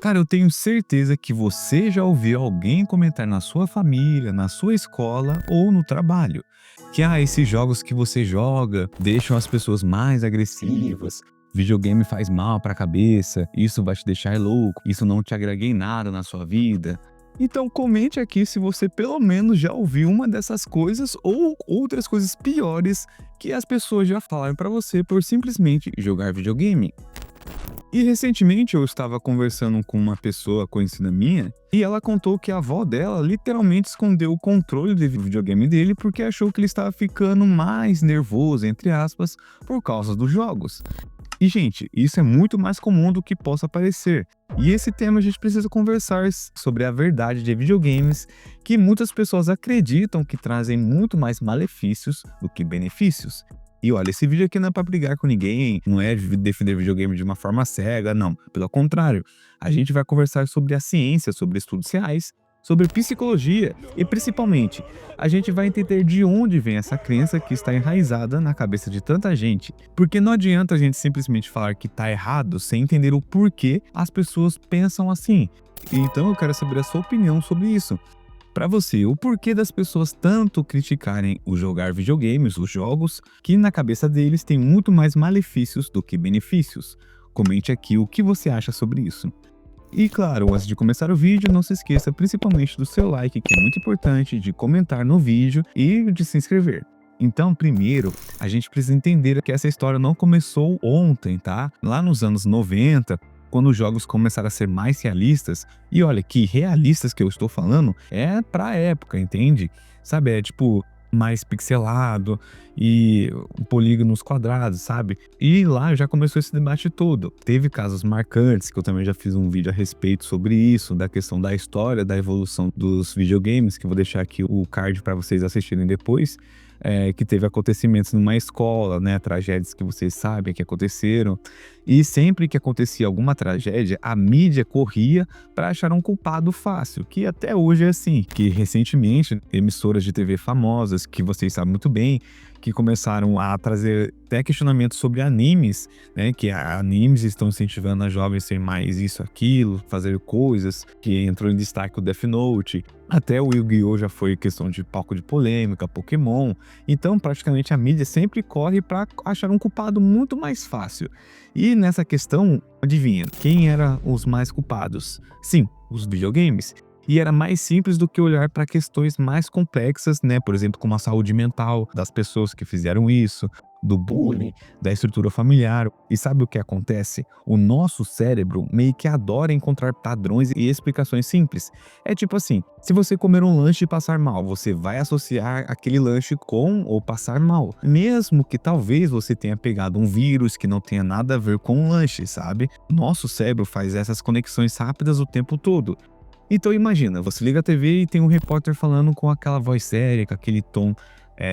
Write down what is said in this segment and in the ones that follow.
Cara, eu tenho certeza que você já ouviu alguém comentar na sua família, na sua escola ou no trabalho que esses jogos que você joga deixam as pessoas mais agressivas. Videogame faz mal para a cabeça, isso vai te deixar louco, isso não te agrega em nada na sua vida. Então comente aqui se você pelo menos já ouviu uma dessas coisas ou outras coisas piores que as pessoas já falaram para você por simplesmente jogar videogame. E recentemente eu estava conversando com uma pessoa conhecida minha e ela contou que a avó dela literalmente escondeu o controle do videogame dele porque achou que ele estava ficando mais nervoso, entre aspas, por causa dos jogos. E, gente, isso é muito mais comum do que possa parecer. E esse tema a gente precisa conversar sobre a verdade de videogames, que muitas pessoas acreditam que trazem muito mais malefícios do que benefícios. E olha, esse vídeo aqui não é pra brigar com ninguém, não é defender videogame de uma forma cega, não. Pelo contrário, a gente vai conversar sobre a ciência, sobre estudos reais, sobre psicologia e, principalmente, a gente vai entender de onde vem essa crença que está enraizada na cabeça de tanta gente. Porque não adianta a gente simplesmente falar que tá errado sem entender o porquê as pessoas pensam assim. Então eu quero saber a sua opinião sobre isso. Para você, o porquê das pessoas tanto criticarem o jogar videogames, os jogos, que na cabeça deles tem muito mais malefícios do que benefícios? Comente aqui o que você acha sobre isso. E claro, antes de começar o vídeo, não se esqueça principalmente do seu like, que é muito importante, de comentar no vídeo e de se inscrever. Então, primeiro, a gente precisa entender que essa história não começou ontem, tá? Lá nos anos 90, quando os jogos começaram a ser mais realistas, e olha que realistas que eu estou falando, é pra época, entende? Sabe, é tipo mais pixelado e polígonos quadrados, sabe? E lá já começou esse debate todo. Teve casos marcantes, que eu também já fiz um vídeo a respeito sobre isso, da questão da história, da evolução dos videogames, que eu vou deixar aqui o card para vocês assistirem depois. Que teve acontecimentos numa escola, né, tragédias que vocês sabem que aconteceram, e sempre que acontecia alguma tragédia, a mídia corria para achar um culpado fácil, que até hoje é assim, que recentemente emissoras de TV famosas, que vocês sabem muito bem, que começaram a trazer até questionamentos sobre animes, né, que animes estão incentivando a jovens a ser mais isso, aquilo, fazer coisas, que entrou em destaque o Death Note, até o Yu-Gi-Oh! Já foi questão de palco de polêmica, Pokémon. Então, praticamente a mídia sempre corre para achar um culpado muito mais fácil. E nessa questão, adivinha, quem eram os mais culpados? Sim, os videogames. E era mais simples do que olhar para questões mais complexas, né? Por exemplo, como a saúde mental das pessoas que fizeram isso, do bullying, da estrutura familiar. E sabe o que acontece? O nosso cérebro meio que adora encontrar padrões e explicações simples. É tipo assim, se você comer um lanche e passar mal, você vai associar aquele lanche com ou passar mal. Mesmo que talvez você tenha pegado um vírus que não tenha nada a ver com o lanche, sabe? Nosso cérebro faz essas conexões rápidas o tempo todo. Então imagina, você liga a TV e tem um repórter falando com aquela voz séria, com aquele tom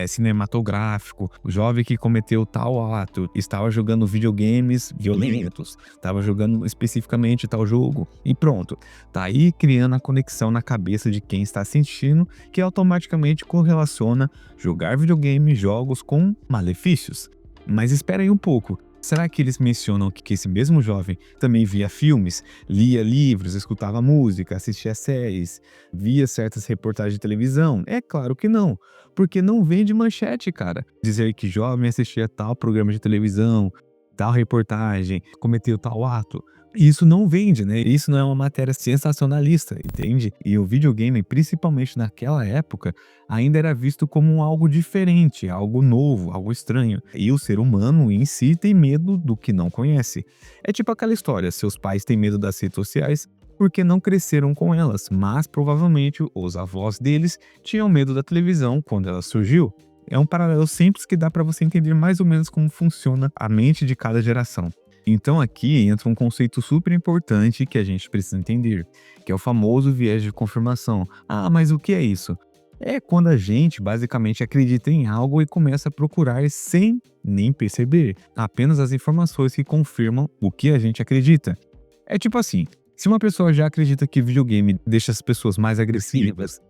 cinematográfico. O jovem que cometeu tal ato estava jogando videogames violentos, estava jogando especificamente tal jogo e pronto. Tá aí criando a conexão na cabeça de quem está assistindo, que automaticamente correlaciona jogar videogame, jogos com malefícios. Mas espera aí um pouco. Será que eles mencionam que esse mesmo jovem também via filmes, lia livros, escutava música, assistia séries, via certas reportagens de televisão? É claro que não, porque não vem de manchete, cara. Dizer que jovem assistia tal programa de televisão, tal reportagem, cometeu tal ato. Isso não vende, né? Isso não é uma matéria sensacionalista, entende? E o videogame, principalmente naquela época, ainda era visto como algo diferente, algo novo, algo estranho. E o ser humano em si tem medo do que não conhece. É tipo aquela história, seus pais têm medo das redes sociais porque não cresceram com elas, mas provavelmente os avós deles tinham medo da televisão quando ela surgiu. É um paralelo simples que dá para você entender mais ou menos como funciona a mente de cada geração. Então aqui entra um conceito super importante que a gente precisa entender, que é o famoso viés de confirmação. Ah, mas o que é isso? É quando a gente basicamente acredita em algo e começa a procurar sem nem perceber apenas as informações que confirmam o que a gente acredita. É tipo assim, se uma pessoa já acredita que videogame deixa as pessoas mais agressivas,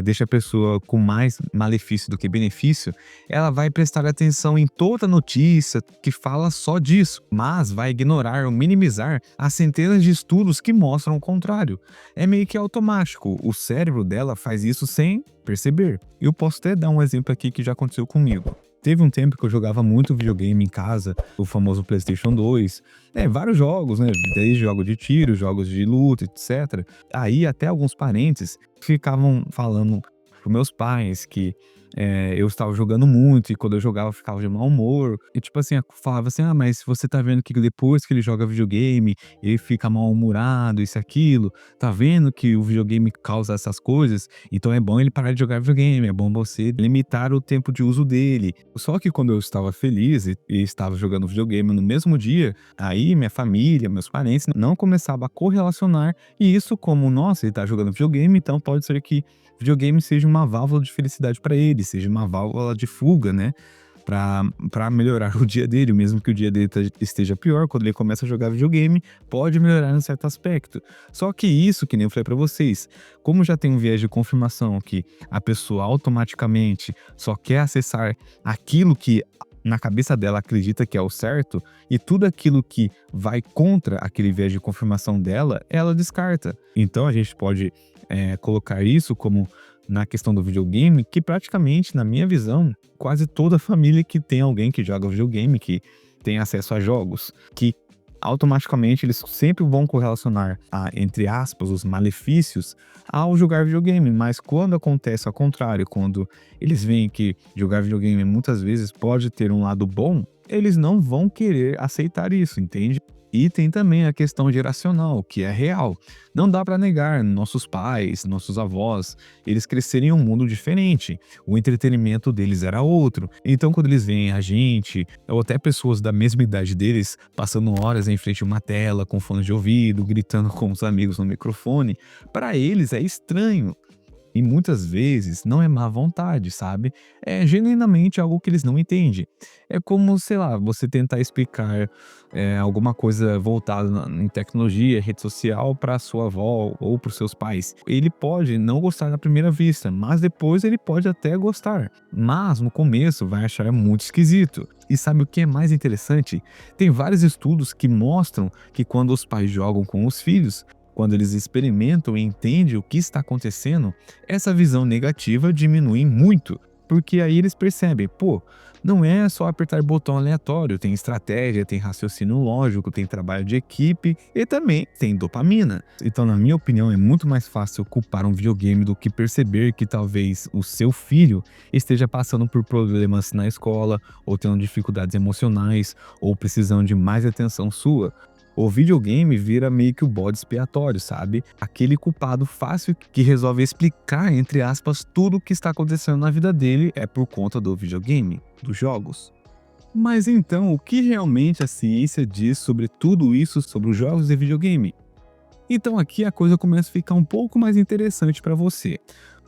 deixa a pessoa com mais malefício do que benefício, ela vai prestar atenção em toda notícia que fala só disso, mas vai ignorar ou minimizar as centenas de estudos que mostram o contrário. É meio que automático, o cérebro dela faz isso sem perceber. Eu posso até dar um exemplo aqui que já aconteceu comigo. Teve um tempo que eu jogava muito videogame em casa, o famoso PlayStation 2, vários jogos, né? Desde jogos de tiro, jogos de luta, etc. Aí até alguns parentes ficavam falando para meus pais que eu estava jogando muito e quando eu jogava eu ficava de mau humor. E tipo assim, falava assim: ah, mas você tá vendo que depois que ele joga videogame, ele fica mal-humorado, isso e aquilo. Tá vendo que o videogame causa essas coisas? Então é bom ele parar de jogar videogame, é bom você limitar o tempo de uso dele. Só que quando eu estava feliz e estava jogando videogame no mesmo dia, aí minha família, meus parentes não começavam a correlacionar isso como, nossa, ele tá jogando videogame, então pode ser que videogame seja uma válvula de felicidade para ele, seja uma válvula de fuga, né? Para melhorar o dia dele, mesmo que o dia dele esteja pior, quando ele começa a jogar videogame, pode melhorar em certo aspecto. Só que isso, que nem eu falei para vocês, como já tem um viés de confirmação que a pessoa automaticamente só quer acessar aquilo que na cabeça dela acredita que é o certo, e tudo aquilo que vai contra aquele viés de confirmação dela, ela descarta. Então a gente pode colocar isso como na questão do videogame, que praticamente, na minha visão, quase toda família que tem alguém que joga videogame, que tem acesso a jogos, que automaticamente eles sempre vão correlacionar entre aspas, os malefícios ao jogar videogame. Mas quando acontece ao contrário, quando eles veem que jogar videogame muitas vezes pode ter um lado bom, eles não vão querer aceitar isso, entende? E tem também a questão geracional, que é real. Não dá para negar, nossos pais, nossos avós, eles cresceram em um mundo diferente. O entretenimento deles era outro. Então, quando eles veem a gente, ou até pessoas da mesma idade deles, passando horas em frente a uma tela, com fone de ouvido, gritando com os amigos no microfone, para eles é estranho. E muitas vezes não é má vontade, sabe? É genuinamente algo que eles não entendem. É como, sei lá, você tentar explicar alguma coisa voltada em tecnologia, rede social para sua avó ou para os seus pais. Ele pode não gostar na primeira vista, mas depois ele pode até gostar. Mas no começo vai achar muito esquisito. E sabe o que é mais interessante? Tem vários estudos que mostram que quando os pais jogam com os filhos, quando eles experimentam e entendem o que está acontecendo, essa visão negativa diminui muito, porque aí eles percebem, pô, não é só apertar botão aleatório, tem estratégia, tem raciocínio lógico, tem trabalho de equipe e também tem dopamina. Então, na minha opinião, é muito mais fácil culpar um videogame do que perceber que talvez o seu filho esteja passando por problemas na escola, ou tendo dificuldades emocionais, ou precisando de mais atenção sua. O videogame vira meio que o bode expiatório, sabe? Aquele culpado fácil que resolve explicar, entre aspas, tudo o que está acontecendo na vida dele é por conta do videogame, dos jogos. Mas então, o que realmente a ciência diz sobre tudo isso, sobre os jogos e videogame? Então aqui a coisa começa a ficar um pouco mais interessante para você,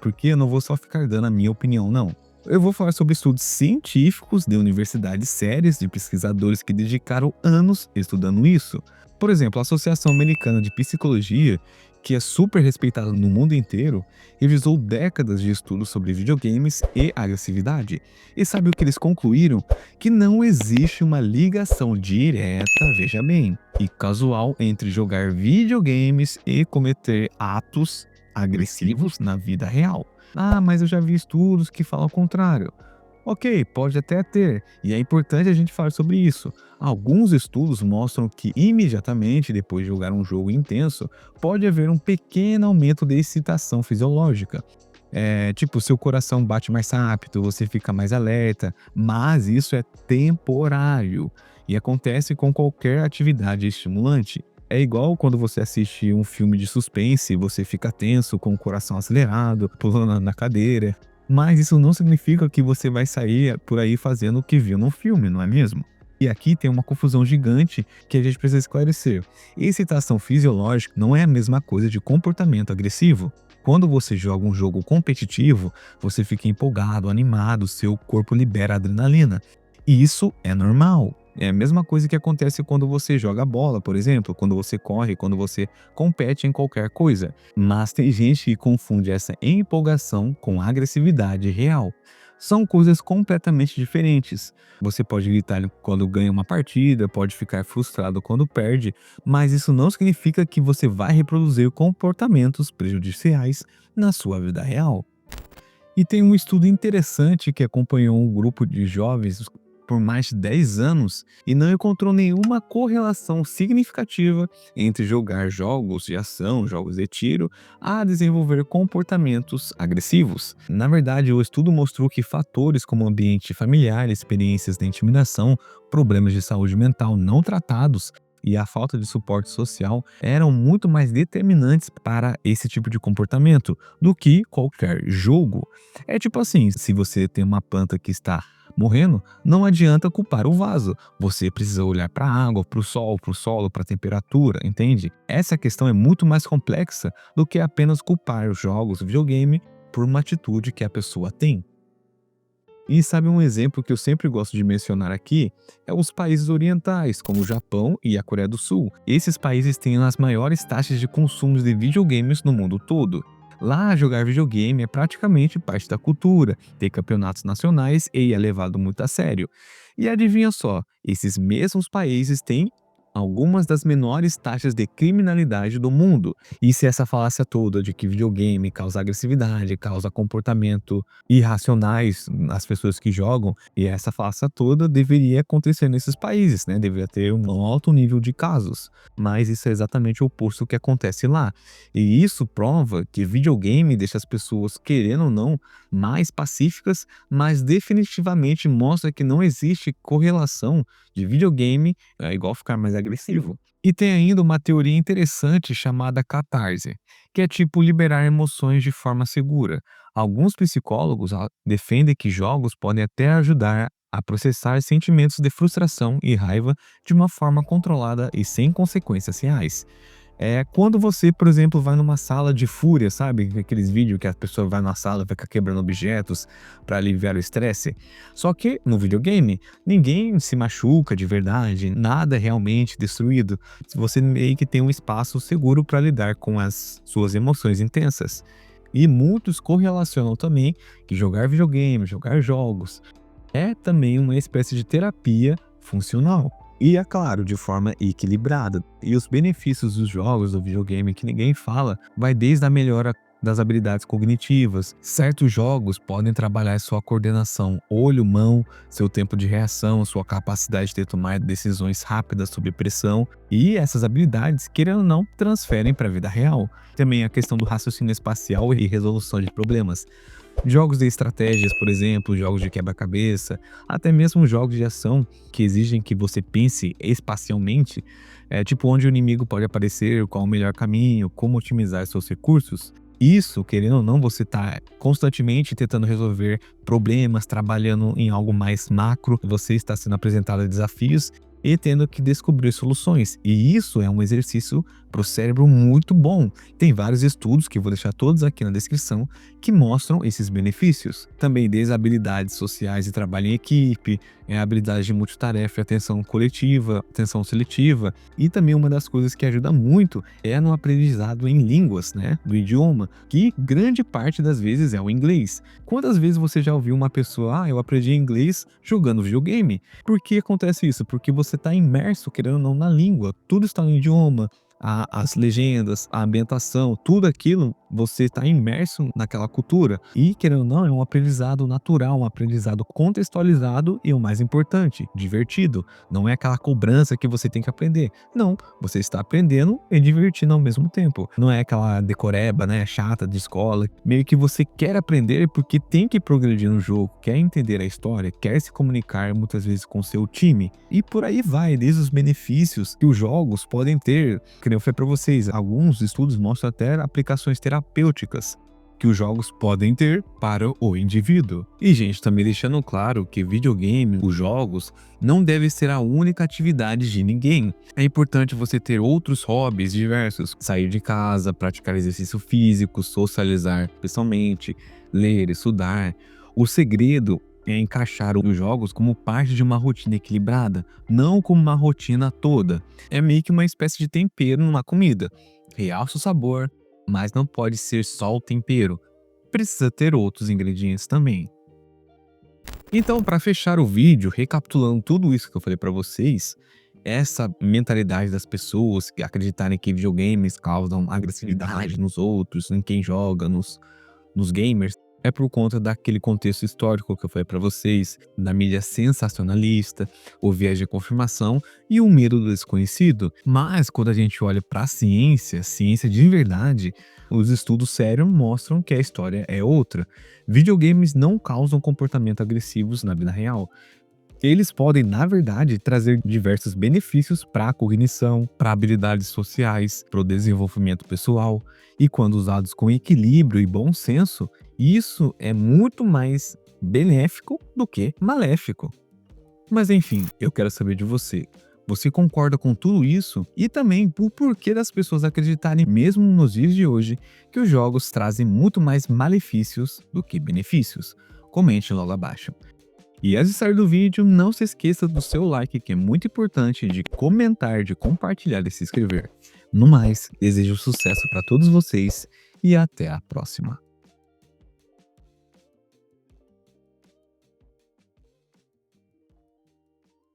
porque eu não vou só ficar dando a minha opinião, não. Eu vou falar sobre estudos científicos de universidades sérias, de pesquisadores que dedicaram anos estudando isso. Por exemplo, a Associação Americana de Psicologia, que é super respeitada no mundo inteiro, revisou décadas de estudos sobre videogames e agressividade. E sabe o que eles concluíram? Que não existe uma ligação direta, veja bem, e casual entre jogar videogames e cometer atos agressivos na vida real. Ah, mas eu já vi estudos que falam o contrário. Ok, pode até ter, e é importante a gente falar sobre isso. Alguns estudos mostram que imediatamente depois de jogar um jogo intenso, pode haver um pequeno aumento de excitação fisiológica. Tipo, seu coração bate mais rápido, você fica mais alerta, mas isso é temporário e acontece com qualquer atividade estimulante. É igual quando você assiste um filme de suspense, você fica tenso, com o coração acelerado, pulando na cadeira. Mas isso não significa que você vai sair por aí fazendo o que viu no filme, não é mesmo? E aqui tem uma confusão gigante que a gente precisa esclarecer. Excitação fisiológica não é a mesma coisa de comportamento agressivo. Quando você joga um jogo competitivo, você fica empolgado, animado, seu corpo libera adrenalina. E isso é normal. É a mesma coisa que acontece quando você joga bola, por exemplo, quando você corre, quando você compete em qualquer coisa. Mas tem gente que confunde essa empolgação com agressividade real. São coisas completamente diferentes. Você pode gritar quando ganha uma partida, pode ficar frustrado quando perde, mas isso não significa que você vai reproduzir comportamentos prejudiciais na sua vida real. E tem um estudo interessante que acompanhou um grupo de jovens por mais de 10 anos e não encontrou nenhuma correlação significativa entre jogar jogos de ação, jogos de tiro, a desenvolver comportamentos agressivos. Na verdade, o estudo mostrou que fatores como ambiente familiar, experiências de intimidação, problemas de saúde mental não tratados e a falta de suporte social eram muito mais determinantes para esse tipo de comportamento do que qualquer jogo. É tipo assim, se você tem uma planta que está morrendo, não adianta culpar o vaso. Você precisa olhar para a água, para o sol, para o solo, para a temperatura, entende? Essa questão é muito mais complexa do que apenas culpar os jogos, videogame, por uma atitude que a pessoa tem. E sabe um exemplo que eu sempre gosto de mencionar aqui? É os países orientais, como o Japão e a Coreia do Sul. Esses países têm as maiores taxas de consumo de videogames no mundo todo. Lá, jogar videogame é praticamente parte da cultura, tem campeonatos nacionais e é levado muito a sério. E adivinha só, esses mesmos países têm algumas das menores taxas de criminalidade do mundo. E se essa falácia toda de que videogame causa agressividade, causa comportamento irracionais nas pessoas que jogam, e essa falácia toda deveria acontecer nesses países, né? Deveria ter um alto nível de casos. Mas isso é exatamente o oposto que acontece lá. E isso prova que videogame deixa as pessoas, querendo ou não, mais pacíficas, mas definitivamente mostra que não existe correlação de videogame é igual ficar mais agressivo. E tem ainda uma teoria interessante chamada catarse, que é tipo liberar emoções de forma segura. Alguns psicólogos defendem que jogos podem até ajudar a processar sentimentos de frustração e raiva de uma forma controlada e sem consequências reais. É quando você, por exemplo, vai numa sala de fúria, sabe? Aqueles vídeos que a pessoa vai na sala e fica quebrando objetos para aliviar o estresse. Só que no videogame, ninguém se machuca de verdade, nada é realmente destruído. Você meio que tem um espaço seguro para lidar com as suas emoções intensas. E muitos correlacionam também que jogar videogame, jogar jogos, é também uma espécie de terapia funcional. E é claro, de forma equilibrada. E os benefícios dos jogos do videogame que ninguém fala, vai desde a melhora das habilidades cognitivas. Certos jogos podem trabalhar sua coordenação olho-mão, seu tempo de reação, sua capacidade de tomar decisões rápidas sob pressão. E essas habilidades, querendo ou não, transferem para a vida real. Também a questão do raciocínio espacial e resolução de problemas. Jogos de estratégias, por exemplo, jogos de quebra-cabeça, até mesmo jogos de ação que exigem que você pense espacialmente, tipo onde o inimigo pode aparecer, qual o melhor caminho, como otimizar seus recursos. Isso, querendo ou não, você está constantemente tentando resolver problemas, trabalhando em algo mais macro, você está sendo apresentado a desafios e tendo que descobrir soluções. E isso é um exercício para o cérebro muito bom. Tem vários estudos, que eu vou deixar todos aqui na descrição, que mostram esses benefícios. Também desde habilidades sociais e trabalho em equipe, habilidades de multitarefa e atenção coletiva, atenção seletiva. E também uma das coisas que ajuda muito é no aprendizado em línguas, né? Do idioma, que grande parte das vezes é o inglês. Quantas vezes você já ouviu uma pessoa, eu aprendi inglês jogando videogame? Por que acontece isso? Porque você está imerso, querendo ou não, na língua. Tudo está no idioma. As legendas, a ambientação, tudo aquilo, você está imerso naquela cultura. E, querendo ou não, é um aprendizado natural, um aprendizado contextualizado e, o mais importante, divertido. Não é aquela cobrança que você tem que aprender. Não, você está aprendendo e divertindo ao mesmo tempo. Não é aquela decoreba, né, chata de escola. Meio que você quer aprender porque tem que progredir no jogo, quer entender a história, quer se comunicar muitas vezes com seu time. E por aí vai, desde os benefícios que os jogos podem ter. Eu falei para vocês, alguns estudos mostram até aplicações terapêuticas que os jogos podem ter para o indivíduo. E, gente, também deixando claro que videogame, os jogos, não deve ser a única atividade de ninguém. É importante você ter outros hobbies diversos, sair de casa, praticar exercício físico, socializar pessoalmente, ler, estudar. O segredo é encaixar os jogos como parte de uma rotina equilibrada, não como uma rotina toda. É meio que uma espécie de tempero numa comida. Realça o sabor, mas não pode ser só o tempero. Precisa ter outros ingredientes também. Então, para fechar o vídeo, recapitulando tudo isso que eu falei para vocês, essa mentalidade das pessoas que acreditarem que videogames causam agressividade nos outros, em quem joga, nos gamers, é por conta daquele contexto histórico que eu falei para vocês, da mídia sensacionalista, o viés de confirmação e o medo do desconhecido. Mas quando a gente olha para a ciência, ciência de verdade, os estudos sérios mostram que a história é outra. Videogames não causam comportamentos agressivos na vida real. Eles podem, na verdade, trazer diversos benefícios para a cognição, para habilidades sociais, para o desenvolvimento pessoal, e quando usados com equilíbrio e bom senso, isso é muito mais benéfico do que maléfico. Mas enfim, eu quero saber de você. Você concorda com tudo isso? E também o porquê das pessoas acreditarem, mesmo nos dias de hoje, que os jogos trazem muito mais malefícios do que benefícios? Comente logo abaixo. E antes de sair do vídeo, não se esqueça do seu like, que é muito importante, de comentar, de compartilhar e se inscrever. No mais, desejo sucesso para todos vocês e até a próxima.